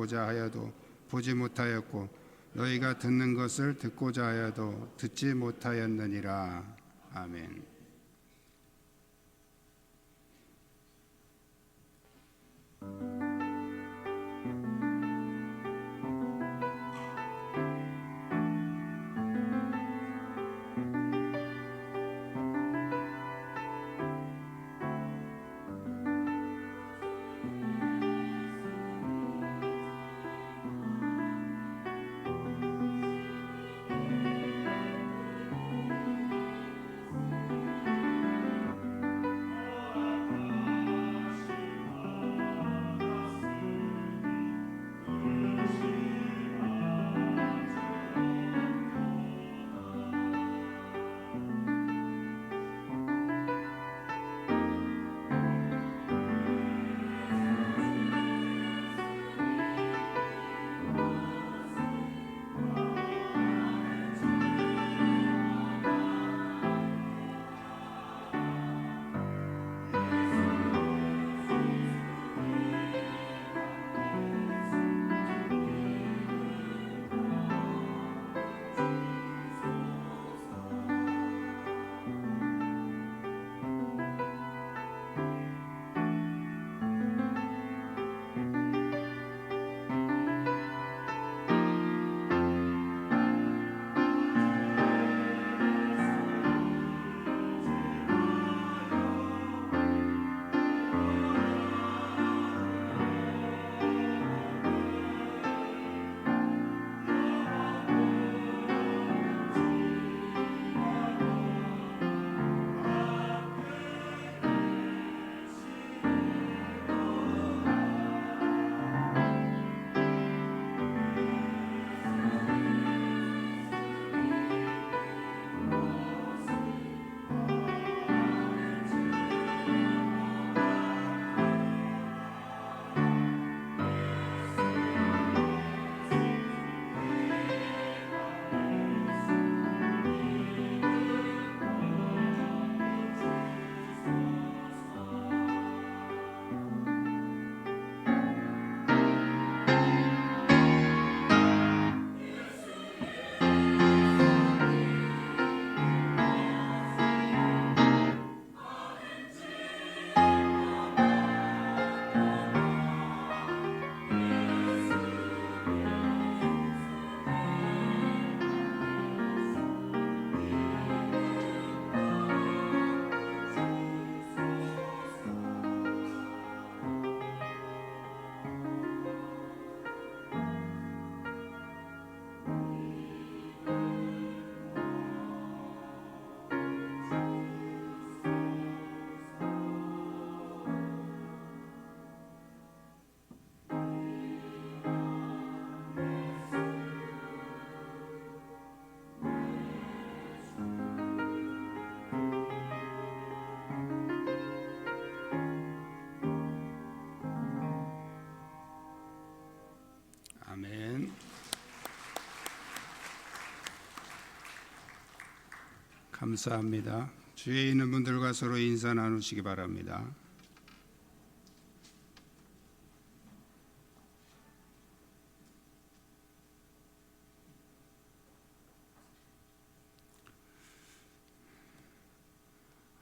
보고자 하여도 보지 못하였고 너희가 듣는 것을 듣고자 하여도 듣지 못하였느니라. 아멘. 아멘. 감사합니다. 주위에 있는 분들과 서로 인사 나누시기 바랍니다.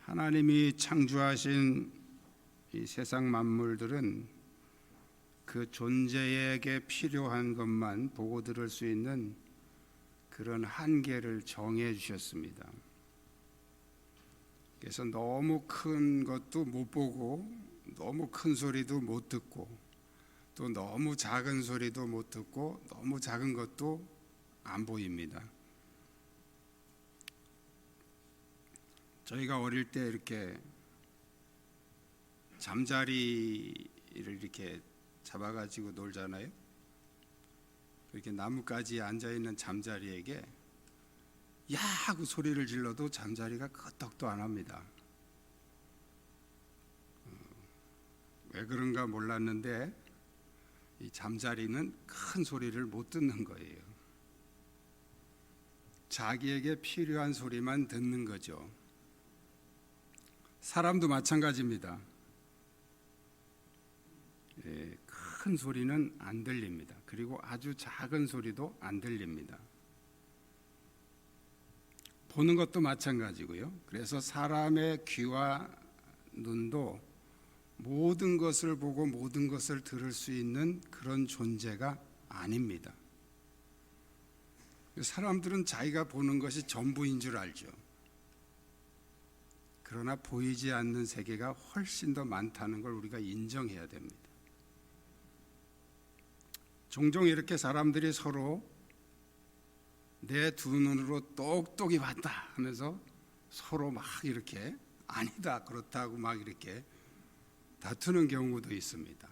하나님이 창조하신 이 세상 만물들은 그 존재에게 필요한 것만 보고 들을 수 있는 그런 한계를 정해 주셨습니다. 그래서 너무 큰 것도 못 보고 너무 큰 소리도 못 듣고 또 너무 작은 소리도 못 듣고 너무 작은 것도 안 보입니다. 저희가 어릴 때 이렇게 잠자리를 이렇게 잡아가지고 놀잖아요. 이렇게 나뭇가지에 앉아있는 잠자리에게 야 하고 소리를 질러도 잠자리가 끄떡도 안 합니다. 왜 그런가 몰랐는데 이 잠자리는 큰 소리를 못 듣는 거예요. 자기에게 필요한 소리만 듣는 거죠. 사람도 마찬가지입니다. 큰 소리는 안 들립니다. 그리고 아주 작은 소리도 안 들립니다. 보는 것도 마찬가지고요. 그래서 사람의 귀와 눈도 모든 것을 보고 모든 것을 들을 수 있는 그런 존재가 아닙니다. 사람들은 자기가 보는 것이 전부인 줄 알죠. 그러나 보이지 않는 세계가 훨씬 더 많다는 걸 우리가 인정해야 됩니다. 종종 이렇게 사람들이 서로 내 두 눈으로 똑똑히 봤다 하면서 서로 막 이렇게 아니다 그렇다고 막 이렇게 다투는 경우도 있습니다.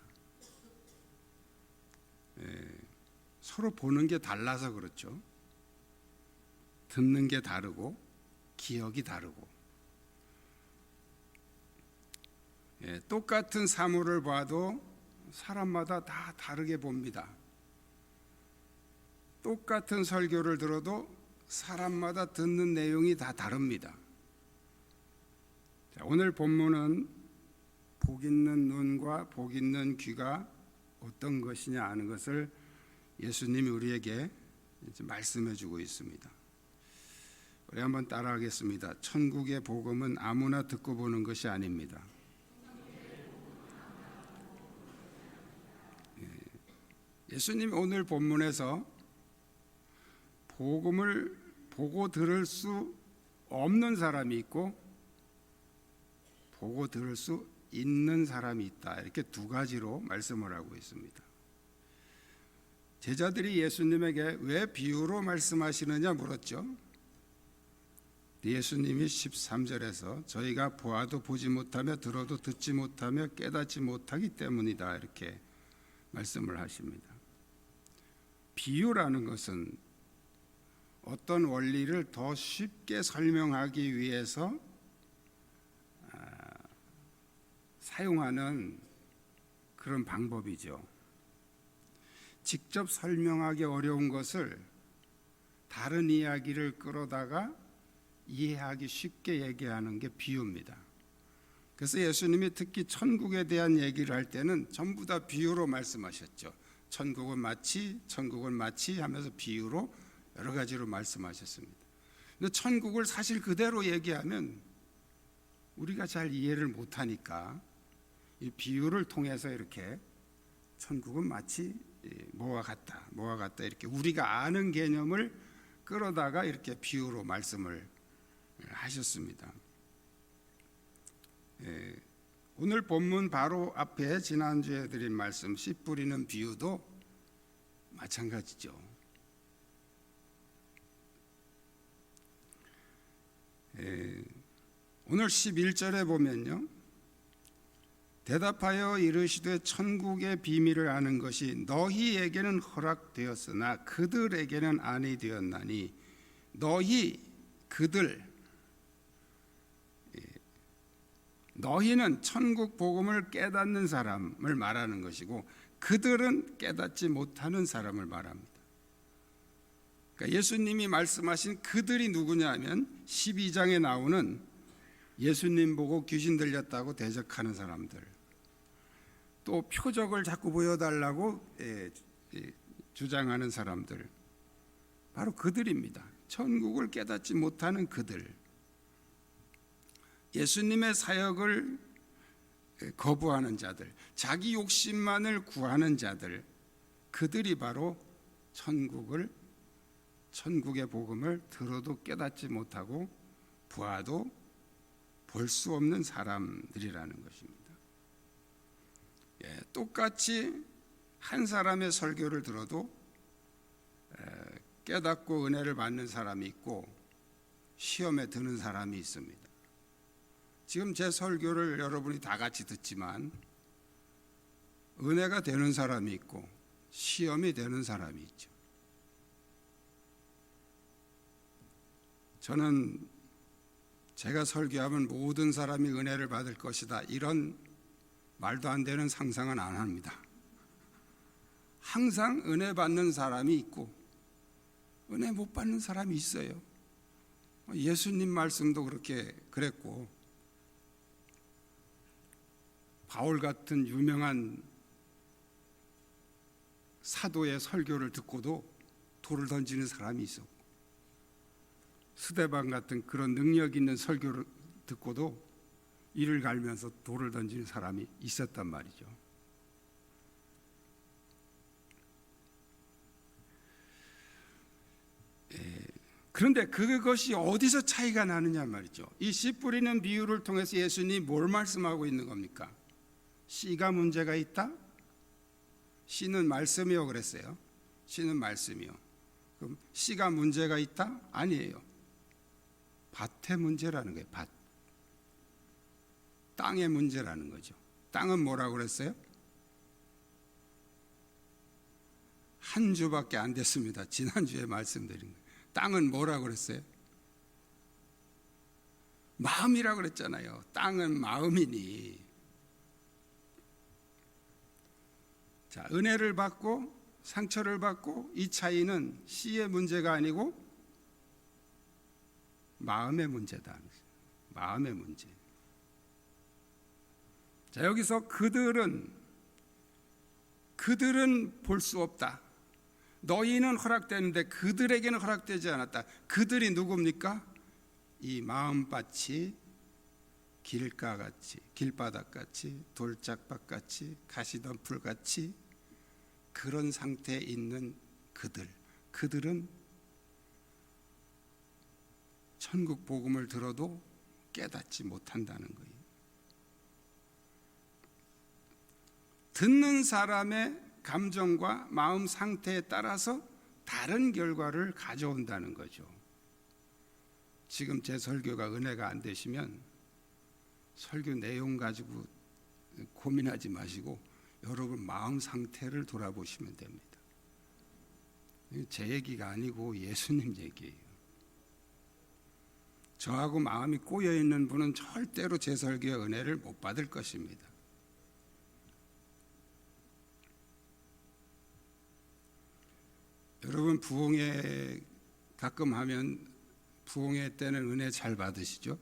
서로 보는 게 달라서 그렇죠. 듣는 게 다르고 기억이 다르고, 똑같은 사물을 봐도 사람마다 다 다르게 봅니다. 똑같은 설교를 들어도 사람마다 듣는 내용이 다 다릅니다. 오늘 본문은 복 있는 눈과 복 있는 귀가 어떤 것이냐 하는 것을 예수님이 우리에게 말씀해 주고 있습니다. 우리 한번 따라하겠습니다. 천국의 복음은 아무나 듣고 보는 것이 아닙니다. 예수님이 오늘 본문에서 복음을 보고 들을 수 없는 사람이 있고 보고 들을 수 있는 사람이 있다, 이렇게 두 가지로 말씀을 하고 있습니다. 제자들이 예수님에게 왜 비유로 말씀하시느냐 물었죠. 예수님이 13절에서 저희가 보아도 보지 못하며 들어도 듣지 못하며 깨닫지 못하기 때문이다, 이렇게 말씀을 하십니다. 비유라는 것은 어떤 원리를 더 쉽게 설명하기 위해서 사용하는 그런 방법이죠. 직접 설명하기 어려운 것을 다른 이야기를 끌어다가 이해하기 쉽게 얘기하는 게 비유입니다. 그래서 예수님이 특히 천국에 대한 얘기를 할 때는 전부 다 비유로 말씀하셨죠. 천국은 마치 하면서 비유로 여러 가지로 말씀하셨습니다. 근데 천국을 사실 그대로 얘기하면 우리가 잘 이해를 못하니까 이 비유를 통해서 이렇게 천국은 마치 뭐와 같다 이렇게 우리가 아는 개념을 끌어다가 이렇게 비유로 말씀을 하셨습니다. 오늘 본문 바로 앞에 지난주에 드린 말씀 씨 뿌리는 비유도 마찬가지죠. 오늘 11절에 보면요, 대답하여 이르시되 천국의 비밀을 아는 것이 너희에게는 허락되었으나 그들에게는 아니 되었나니 너희 그들 너희는 천국 복음을 깨닫는 사람을 말하는 것이고 그들은 깨닫지 못하는 사람을 말합니다. 그러니까 예수님이 말씀하신 그들이 누구냐면 12장에 나오는 예수님 보고 귀신 들렸다고 대적하는 사람들, 또 표적을 자꾸 보여달라고 주장하는 사람들, 바로 그들입니다. 천국을 깨닫지 못하는 그들, 예수님의 사역을 거부하는 자들, 자기 욕심만을 구하는 자들, 그들이 바로 천국의 복음을 들어도 깨닫지 못하고 보아도 볼 수 없는 사람들이라는 것입니다. 똑같이 한 사람의 설교를 들어도 깨닫고 은혜를 받는 사람이 있고 시험에 드는 사람이 있습니다. 지금 제 설교를 여러분이 다 같이 듣지만 은혜가 되는 사람이 있고 시험이 되는 사람이 있죠. 저는 제가 설교하면 모든 사람이 은혜를 받을 것이다, 이런 말도 안 되는 상상은 안 합니다. 항상 은혜 받는 사람이 있고 은혜 못 받는 사람이 있어요. 예수님 말씀도 그랬고 바울 같은 유명한 사도의 설교를 듣고도 돌을 던지는 사람이 있었고, 스데반 같은 그런 능력 있는 설교를 듣고도 이를 갈면서 돌을 던지는 사람이 있었단 말이죠. 그런데 그것이 어디서 차이가 나느냐 말이죠. 이 씨 뿌리는 비유를 통해서 예수님이 뭘 말씀하고 있는 겁니까? 씨가 문제가 있다? 씨는 말씀이요 그랬어요. 씨는 말씀이요. 그럼 씨가 문제가 있다? 아니에요. 밭의 문제라는 거예요. 밭. 땅의 문제라는 거죠. 땅은 뭐라고 그랬어요? 한 주밖에 안 됐습니다. 지난주에 말씀드린 거예요. 땅은 뭐라고 그랬어요? 마음이라고 그랬잖아요. 땅은 마음이니. 자, 은혜를 받고 상처를 받고 이 차이는 씨의 문제가 아니고 마음의 문제다. 마음의 문제. 자, 여기서 그들은 볼 수 없다. 너희는 허락되는데 그들에게는 허락되지 않았다. 그들이 누굽니까? 이 마음밭이 길가같이, 길바닥같이, 돌짝밭같이, 가시덤불같이 그런 상태에 있는 그들은 천국 복음을 들어도 깨닫지 못한다는 거예요. 듣는 사람의 감정과 마음 상태에 따라서 다른 결과를 가져온다는 거죠. 지금 제 설교가 은혜가 안 되시면 설교 내용 가지고 고민하지 마시고 여러분 마음 상태를 돌아보시면 됩니다. 제 얘기가 아니고 예수님 얘기예요. 저하고 마음이 꼬여 있는 분은 절대로 제 설교의 은혜를 못 받을 것입니다. 여러분 부흥회 가끔 하면 부흥회 때는 은혜 잘 받으시죠?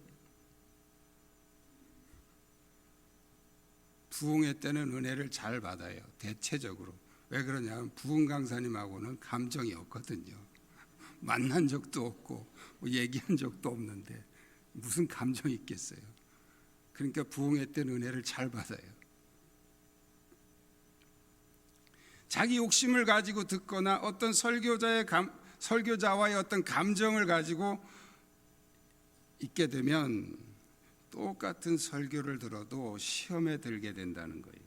부흥회 때는 은혜를 잘 받아요. 대체적으로. 왜 그러냐면 부흥 강사님하고는 감정이 없거든요. 만난 적도 없고 뭐 얘기한 적도 없는데 무슨 감정이 있겠어요. 그러니까 부흥회 때는 은혜를 잘 받아요. 자기 욕심을 가지고 듣거나 어떤 설교자와의 어떤 감정을 가지고 있게 되면 똑같은 설교를 들어도 시험에 들게 된다는 거예요.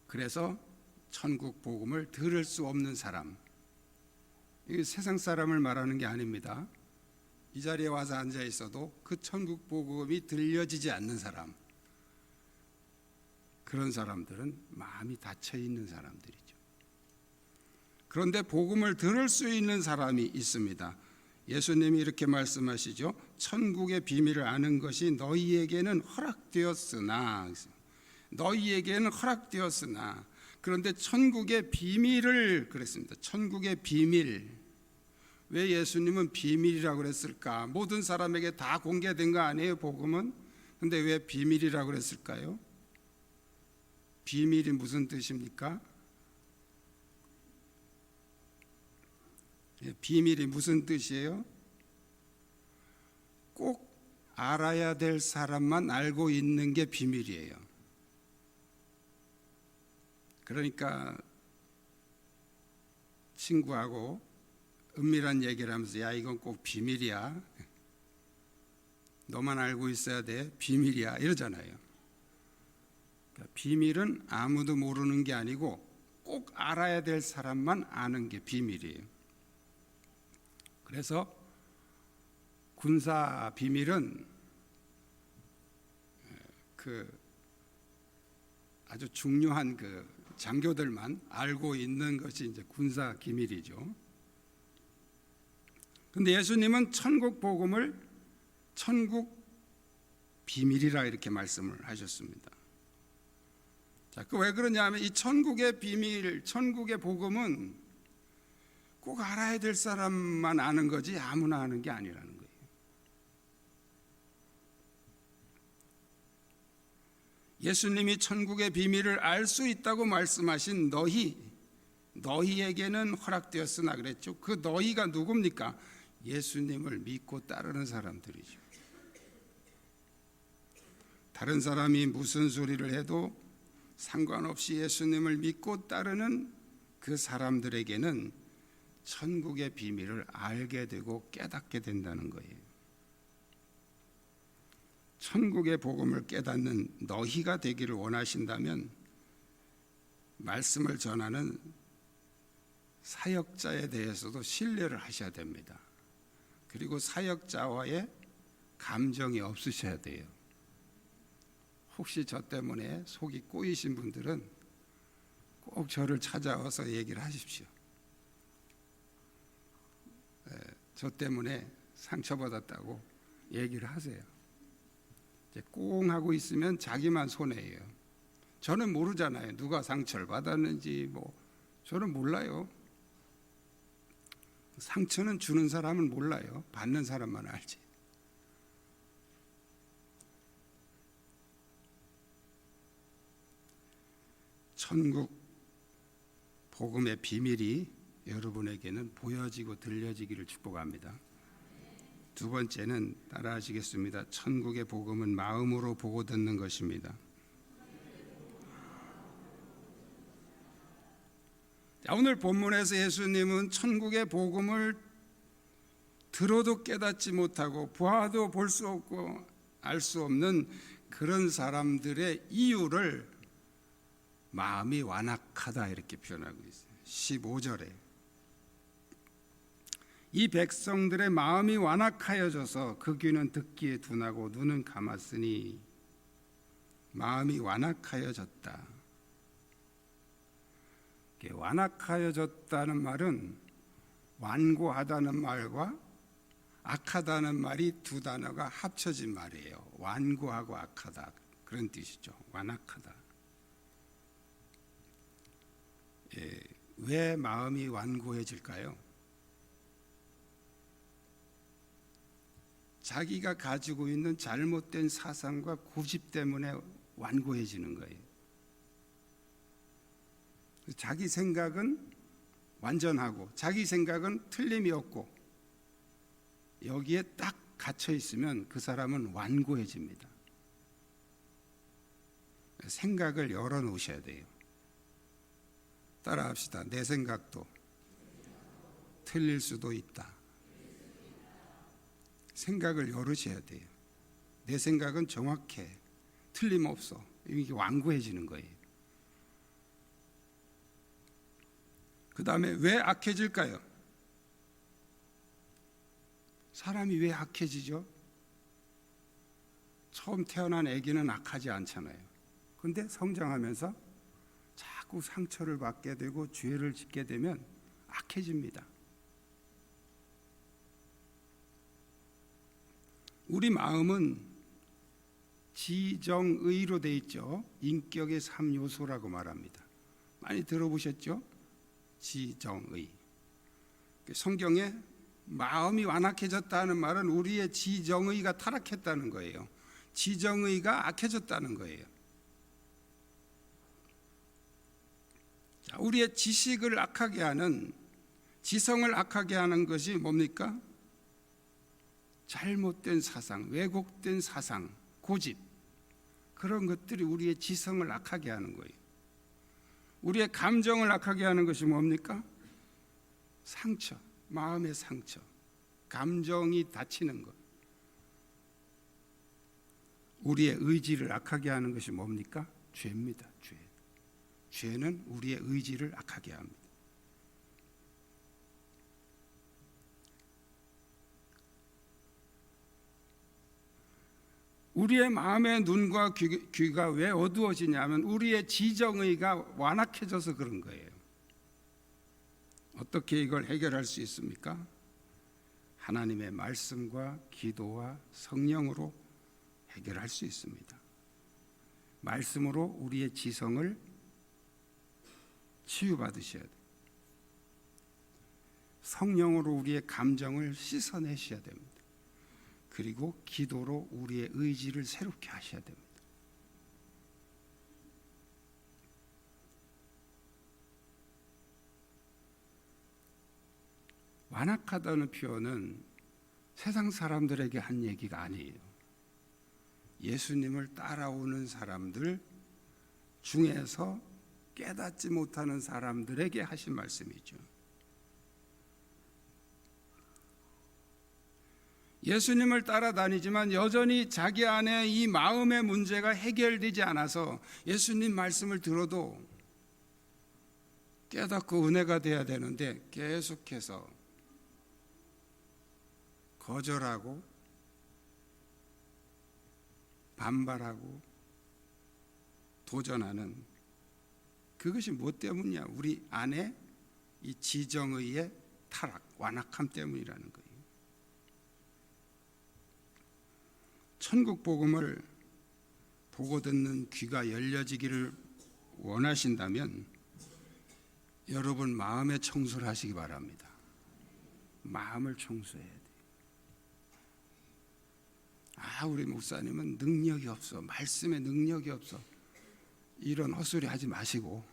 그래서 천국 복음을 들을 수 없는 사람, 이게 세상 사람을 말하는 게 아닙니다. 이 자리에 와서 앉아 있어도 그 천국 복음이 들려지지 않는 사람, 그런 사람들은 마음이 닫혀 있는 사람들이죠. 그런데 복음을 들을 수 있는 사람이 있습니다. 예수님이 이렇게 말씀하시죠. 천국의 비밀을 아는 것이 너희에게는 허락되었으나, 그런데 천국의 비밀을 그랬습니다. 천국의 비밀. 왜 예수님은 비밀이라고 그랬을까? 모든 사람에게 다 공개된 거 아니에요, 복음은? 그런데 왜 비밀이라고 그랬을까요? 비밀이 무슨 뜻입니까? 비밀이 무슨 뜻이에요? 꼭 알아야 될 사람만 알고 있는 게 비밀이에요. 그러니까 친구하고 은밀한 얘기를 하면서 야 이건 꼭 비밀이야. 너만 알고 있어야 돼. 비밀이야. 이러잖아요. 그러니까 비밀은 아무도 모르는 게 아니고 꼭 알아야 될 사람만 아는 게 비밀이에요. 그래서 군사 비밀은 그 아주 중요한 그 장교들만 알고 있는 것이 이제 군사 기밀이죠. 그런데 예수님은 천국 복음을 천국 비밀이라 이렇게 말씀을 하셨습니다. 자, 그 왜 그러냐면 이 천국의 비밀, 천국의 복음은 꼭 알아야 될 사람만 아는 거지 아무나 아는 게 아니라는 거예요. 예수님이 천국의 비밀을 알 수 있다고 말씀하신 너희에게는 허락되었으나 그랬죠. 그 너희가 누굽니까? 예수님을 믿고 따르는 사람들이죠. 다른 사람이 무슨 소리를 해도 상관없이 예수님을 믿고 따르는 그 사람들에게는 천국의 비밀을 알게 되고 깨닫게 된다는 거예요. 천국의 복음을 깨닫는 너희가 되기를 원하신다면 말씀을 전하는 사역자에 대해서도 신뢰를 하셔야 됩니다. 그리고 사역자와의 감정이 없으셔야 돼요. 혹시 저 때문에 속이 꼬이신 분들은 꼭 저를 찾아와서 얘기를 하십시오. 저 때문에 상처받았다고 얘기를 하세요. 꽁 하고 있으면 자기만 손해예요. 저는 모르잖아요. 누가 상처를 받았는지 저는 몰라요. 상처는 주는 사람은 몰라요. 받는 사람만 알지. 천국 복음의 비밀이 여러분에게는 보여지고 들려지기를 축복합니다. 두 번째는 따라하시겠습니다. 천국의 복음은 마음으로 보고 듣는 것입니다. 오늘 본문에서 예수님은 천국의 복음을 들어도 깨닫지 못하고 보아도 볼 수 없고 알 수 없는 그런 사람들의 이유를 마음이 완악하다 이렇게 표현하고 있어요. 15절에 이 백성들의 마음이 완악하여져서 그 귀는 듣기에 둔하고 눈은 감았으니 마음이 완악하여졌다. 완악하여졌다는 말은 완고하다는 말과 악하다는 말이 두 단어가 합쳐진 말이에요. 완고하고 악하다 그런 뜻이죠. 완악하다. 왜 마음이 완고해질까요? 자기가 가지고 있는 잘못된 사상과 고집 때문에 완고해지는 거예요. 자기 생각은 완전하고 자기 생각은 틀림이 없고 여기에 딱 갇혀 있으면 그 사람은 완고해집니다. 생각을 열어놓으셔야 돼요. 따라합시다. 내 생각도 틀릴 수도 있다. 생각을 열으셔야 돼요. 내 생각은 정확해. 틀림없어. 이게 완고해지는 거예요. 그 다음에 왜 악해질까요? 사람이 왜 악해지죠? 처음 태어난 아기는 악하지 않잖아요. 그런데 성장하면서 자꾸 상처를 받게 되고 죄를 짓게 되면 악해집니다. 우리 마음은 지정의로 돼 있죠. 인격의 3요소라고 말합니다. 많이 들어보셨죠? 지정의. 성경에 마음이 완악해졌다는 말은 우리의 지정의가 타락했다는 거예요. 지정의가 악해졌다는 거예요. 우리의 지식을 악하게 하는, 지성을 악하게 하는 것이 뭡니까? 잘못된 사상, 왜곡된 사상, 고집, 그런 것들이 우리의 지성을 악하게 하는 거예요. 우리의 감정을 악하게 하는 것이 뭡니까? 상처, 마음의 상처, 감정이 다치는 것. 우리의 의지를 악하게 하는 것이 뭡니까? 죄입니다. 죄. 죄는 우리의 의지를 악하게 합니다. 우리의 마음의 눈과 귀가 왜 어두워지냐면 우리의 지정의가 완악해져서 그런 거예요. 어떻게 이걸 해결할 수 있습니까? 하나님의 말씀과 기도와 성령으로 해결할 수 있습니다. 말씀으로 우리의 지성을 치유받으셔야 돼요. 성령으로 우리의 감정을 씻어내셔야 됩니다. 그리고 기도로 우리의 의지를 새롭게 하셔야 됩니다. 완악하다는 표현은 세상 사람들에게 한 얘기가 아니에요. 예수님을 따라오는 사람들 중에서 깨닫지 못하는 사람들에게 하신 말씀이죠. 예수님을 따라다니지만 여전히 자기 안에 이 마음의 문제가 해결되지 않아서 예수님 말씀을 들어도 깨닫고 은혜가 돼야 되는데 계속해서 거절하고 반발하고 도전하는, 그것이 무엇 때문이야? 우리 안에 이 지정의의 타락, 완악함 때문이라는 거예요. 천국 복음을 보고 듣는 귀가 열려지기를 원하신다면 여러분 마음의 청소를 하시기 바랍니다. 마음을 청소해야 돼요. 우리 목사님은 능력이 없어, 말씀에 능력이 없어, 이런 헛소리 하지 마시고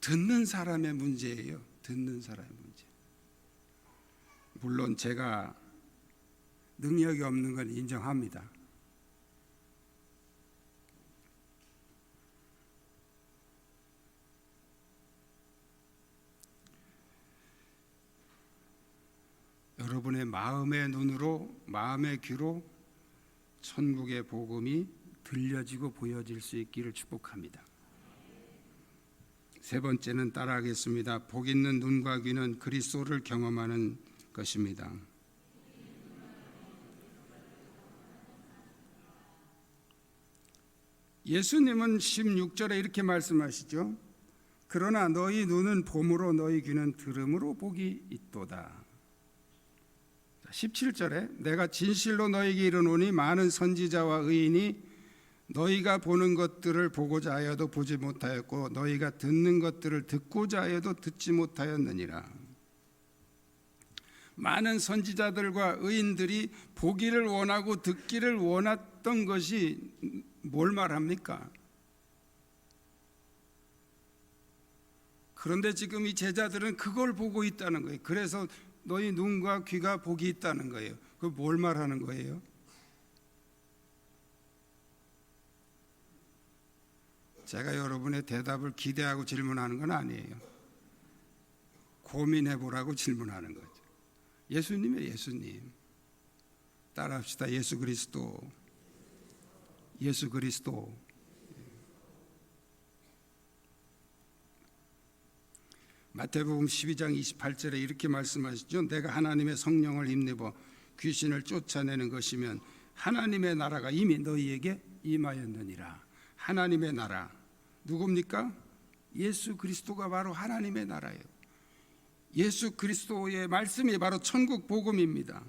듣는 사람의 문제예요. 듣는 사람의 문제. 물론 제가 능력이 없는 건 인정합니다. 여러분의 마음의 눈으로, 마음의 귀로 천국의 복음이 들려지고 보여질 수 있기를 축복합니다. 세 번째는 따라하겠습니다. 복 있는 눈과 귀는 그리스도를 경험하는 것입니다. 예수님은 16절에 이렇게 말씀하시죠. 그러나 너희 눈은 봄으로 너희 귀는 들음으로 복이 있도다. 17절에 내가 진실로 너희에게 이르노니 많은 선지자와 의인이 너희가 보는 것들을 보고자 하여도 보지 못하였고 너희가 듣는 것들을 듣고자 하여도 듣지 못하였느니라. 많은 선지자들과 의인들이 보기를 원하고 듣기를 원했던 것이 뭘 말합니까? 그런데 지금 이 제자들은 그걸 보고 있다는 거예요. 그래서 너희 눈과 귀가 복이 있다는 거예요. 그 뭘 말하는 거예요? 제가 여러분의 대답을 기대하고 질문하는 건 아니에요. 고민해 보라고 질문하는 거죠. 예수님이에요, 예수님. 따라합시다. 예수 그리스도. 예수 그리스도. 마태복음 12장 28절에 이렇게 말씀하시죠. 내가 하나님의 성령을 힘입어 귀신을 쫓아내는 것이면 하나님의 나라가 이미 너희에게 임하였느니라. 하나님의 나라 누굽니까? 예수 그리스도가 바로 하나님의 나라예요. 예수 그리스도의 말씀이 바로 천국 복음입니다.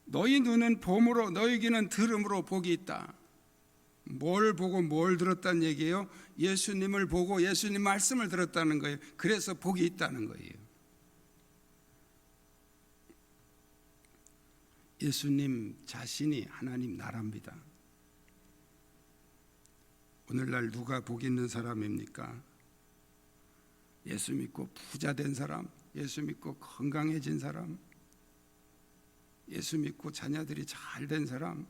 너희 눈은 봄으로 너희 귀는 들음으로 복이 있다. 뭘 보고 뭘 들었다는 얘기예요? 예수님을 보고 예수님 말씀을 들었다는 거예요. 그래서 복이 있다는 거예요. 예수님 자신이 하나님 나라입니다. 오늘날 누가 복 있는 사람입니까? 예수 믿고 부자 된 사람, 예수 믿고 건강해진 사람, 예수 믿고 자녀들이 잘 된 사람,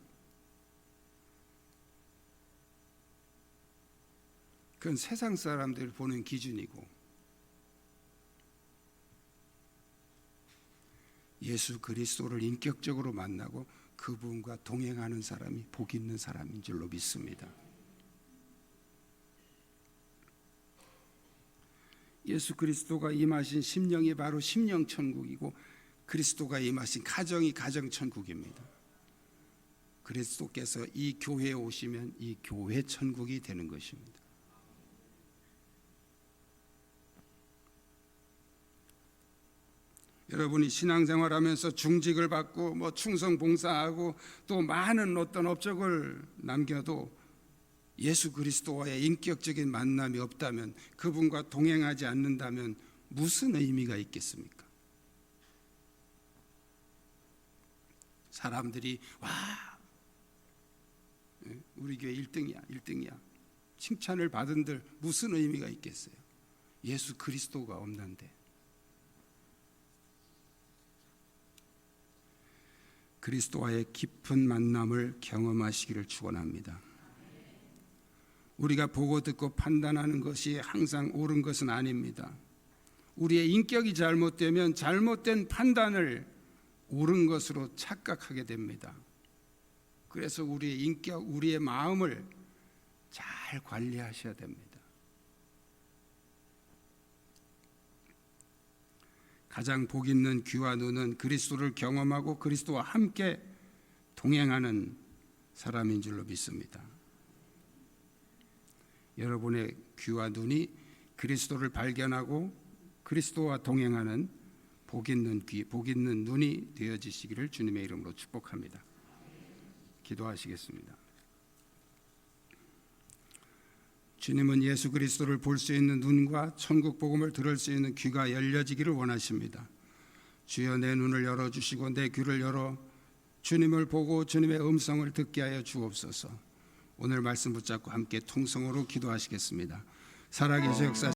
그건 세상 사람들이 보는 기준이고 예수 그리스도를 인격적으로 만나고 그분과 동행하는 사람이 복 있는 사람인 줄로 믿습니다. 예수 그리스도가 임하신 심령이 바로 심령천국이고 그리스도가 임하신 가정이 가정천국입니다. 그리스도께서 이 교회에 오시면 이 교회 천국이 되는 것입니다. 여러분이 신앙생활하면서 중직을 받고 충성 봉사하고 또 많은 어떤 업적을 남겨도 예수 그리스도와의 인격적인 만남이 없다면, 그분과 동행하지 않는다면 무슨 의미가 있겠습니까? 사람들이 와 우리 교회 1등이야 1등이야 칭찬을 받은들 무슨 의미가 있겠어요? 예수 그리스도가 없는데. 그리스도와의 깊은 만남을 경험하시기를 축원합니다. 우리가 보고 듣고 판단하는 것이 항상 옳은 것은 아닙니다. 우리의 인격이 잘못되면 잘못된 판단을 옳은 것으로 착각하게 됩니다. 그래서 우리의 인격, 우리의 마음을 잘 관리하셔야 됩니다. 가장 복 있는 귀와 눈은 그리스도를 경험하고 그리스도와 함께 동행하는 사람인 줄로 믿습니다. 여러분의 귀와 눈이 그리스도를 발견하고 그리스도와 동행하는 복 있는 귀, 복 있는 눈이 되어지시기를 주님의 이름으로 축복합니다. 기도하시겠습니다. 주님은 예수 그리스도를 볼 수 있는 눈과 천국 복음을 들을 수 있는 귀가 열려지기를 원하십니다. 주여 내 눈을 열어주시고 내 귀를 열어 주님을 보고 주님의 음성을 듣게 하여 주옵소서. 오늘 말씀 붙잡고 함께 통성으로 기도하시겠습니다. 살아계신 역사